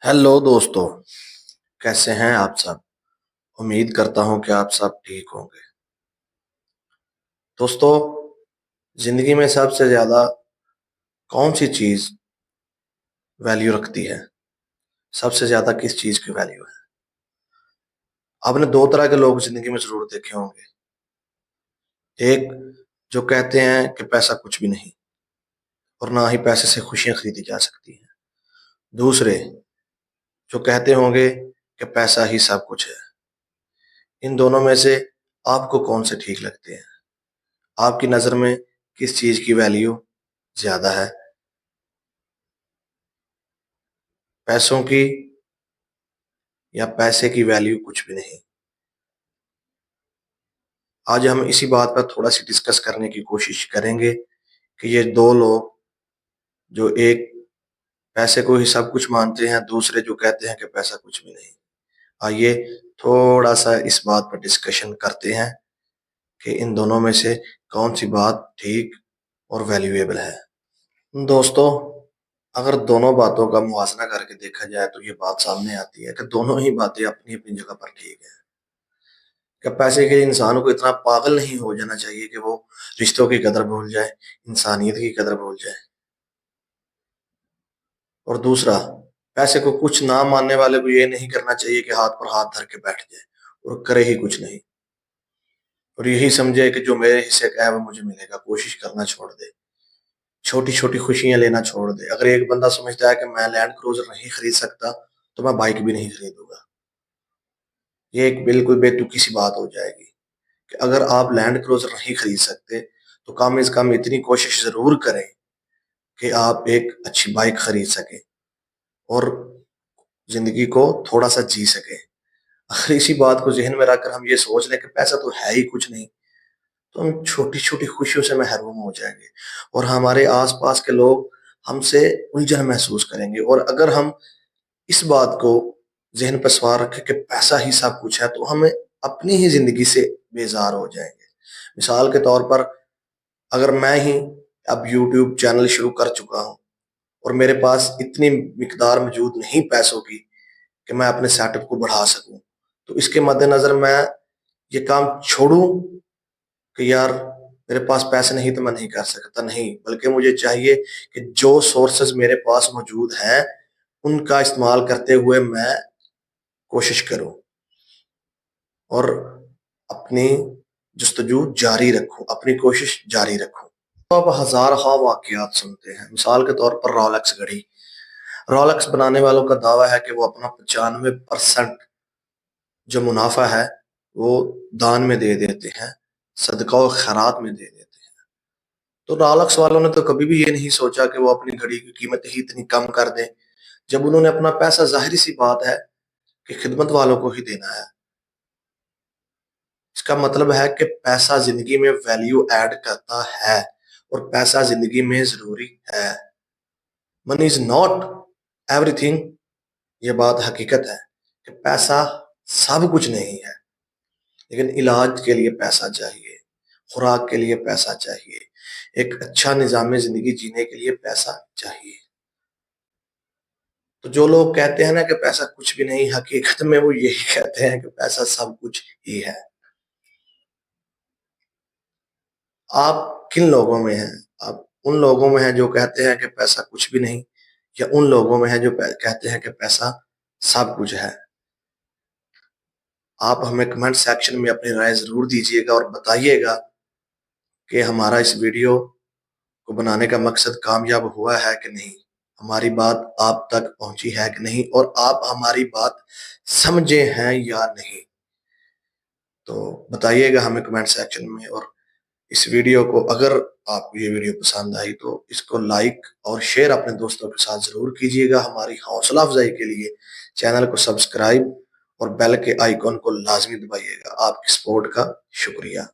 Hello दोस्तों। कैसे हैं आप सब? उम्मीद करता हूं कि आप सब ठीक होंगे। दोस्तों, जिंदगी में सबसे ज्यादा कौन सी चीज वैल्यू रखती है? सबसे ज्यादा किस चीज की वैल्यू है? आपने दो तरह के लोग जिंदगी में जरूर देखे होंगे। एक जो कहते हैं कि पैसा कुछ भी नहीं और ना ही पैसे से खुशियां खरीदी जा सकती हैं। दूसरे जो कहते होंगे कि पैसा ही सब कुछ है। इन दोनों में से आपको कौन से ठीक लगते हैं? आपकी नजर में किस चीज की वैल्यू ज्यादा है? पैसों की या पैसे की वैल्यू कुछ भी नहीं? आज हम इसी बात पर थोड़ा सी डिस्कस करने की कोशिश करेंगे कि ये दो लोग, जो एक पैसे को ही सब कुछ मानते हैं, दूसरे जो कहते हैं कि पैसा कुछ भी नहीं। आइए थोड़ा सा इस बात पर डिस्कशन करते हैं कि इन दोनों में से कौन सी बात ठीक और वैल्यूएबल है। दोस्तों, अगर दोनों बातों का मुवाजना करके देखा जाए तो ये बात सामने आती है कि दोनों ही बातें अपनी अपनी जगह पर ठीक है। क्या पैसे के लिए इंसान को इतना पागल नहीं हो जाना चाहिए कि वो रिश्तों की कदर भूल जाए, इंसानियत की कदर भूल जाए? और दूसरा, पैसे को कुछ ना मानने वाले को ये नहीं करना चाहिए कि हाथ पर हाथ धर के बैठ जाए और करे ही कुछ नहीं, और यही समझे कि जो मेरे हिस्से का है वो मुझे मिलेगा। कोशिश करना छोड़ दे, छोटी छोटी खुशियां लेना छोड़ दे। अगर एक बंदा समझता है कि मैं लैंड क्रूजर नहीं खरीद सकता तो मैं बाइक भी नहीं खरीदूंगा, ये एक बिल्कुल बेतुकी सी बात हो जाएगी। कि अगर आप लैंड क्रूजर नहीं खरीद सकते तो कम से कम इतनी कोशिश जरूर करें कि आप एक अच्छी बाइक खरीद सकें और जिंदगी को थोड़ा सा जी सकें। अगर इसी बात को जहन में रखकर हम ये सोच लें कि पैसा तो है ही कुछ नहीं, तो हम छोटी छोटी खुशियों से महरूम हो जाएंगे और हमारे आसपास के लोग हमसे उलझन महसूस करेंगे। और अगर हम इस बात को जहन पर सवार रखें कि पैसा ही सब कुछ है, तो हमें अपनी ही जिंदगी से बेजार हो जाएंगे। मिसाल के तौर पर, अगर मैं ही अब यूट्यूब चैनल शुरू कर चुका हूं और मेरे पास इतनी मिकदार मौजूद नहीं पैसों की कि मैं अपने सेटअप को बढ़ा सकूं, तो इसके मद्देनजर मैं ये काम छोड़ूं कि यार मेरे पास पैसे नहीं तो मैं नहीं कर सकता? नहीं, बल्कि मुझे चाहिए कि जो सोर्सेज मेरे पास मौजूद हैं उनका इस्तेमाल करते हुए मैं कोशिश करूं और अपनी जस्तजू जारी रखूं, अपनी कोशिश जारी रखूं। तो अब हजार खा वाकयात सुनते हैं। मिसाल के तौर पर रोलेक्स घड़ी। रोलेक्स बनाने वालों का दावा है कि वो अपना 95% जो मुनाफा है वो दान में दे देते हैं, सदका और खैरात में दे देते हैं। तो रोलेक्स वालों ने तो कभी भी ये नहीं सोचा कि वो अपनी घड़ी की कीमत ही इतनी कम कर दें, जब उन्होंने अपना पैसा, जाहिर सी बात है कि खिदमत वालों को ही देना है। इसका मतलब है कि पैसा जिंदगी में वैल्यू ऐड करता है और पैसा जिंदगी में जरूरी है। Money is not everything. ये बात हकीकत है कि पैसा सब कुछ नहीं है, लेकिन इलाज के लिए पैसा चाहिए, खुराक के लिए पैसा चाहिए, एक अच्छा निजाम जिंदगी जीने के लिए पैसा चाहिए। तो जो लोग कहते हैं ना कि पैसा कुछ भी नहीं, हकीकत में वो यही कहते हैं कि पैसा सब कुछ ही है। आप किन लोगों में हैं? आप उन लोगों में हैं जो कहते हैं कि पैसा कुछ भी नहीं, या उन लोगों में हैं जो कहते हैं कि पैसा सब कुछ है? आप हमें कमेंट सेक्शन में अपनी राय जरूर दीजिएगा और बताइएगा कि हमारा इस वीडियो को बनाने का मकसद कामयाब हुआ है कि नहीं, हमारी बात आप तक पहुंची है कि नहीं, और आप हमारी बात समझे हैं या नहीं। तो बताइएगा हमें कमेंट सेक्शन में। और इस वीडियो को, अगर आपको ये वीडियो पसंद आई तो इसको लाइक और शेयर अपने दोस्तों के साथ जरूर कीजिएगा। हमारी हौसला अफजाई के लिए चैनल को सब्सक्राइब और बेल के आइकॉन को लाजमी दबाइएगा। आपकी सपोर्ट का शुक्रिया।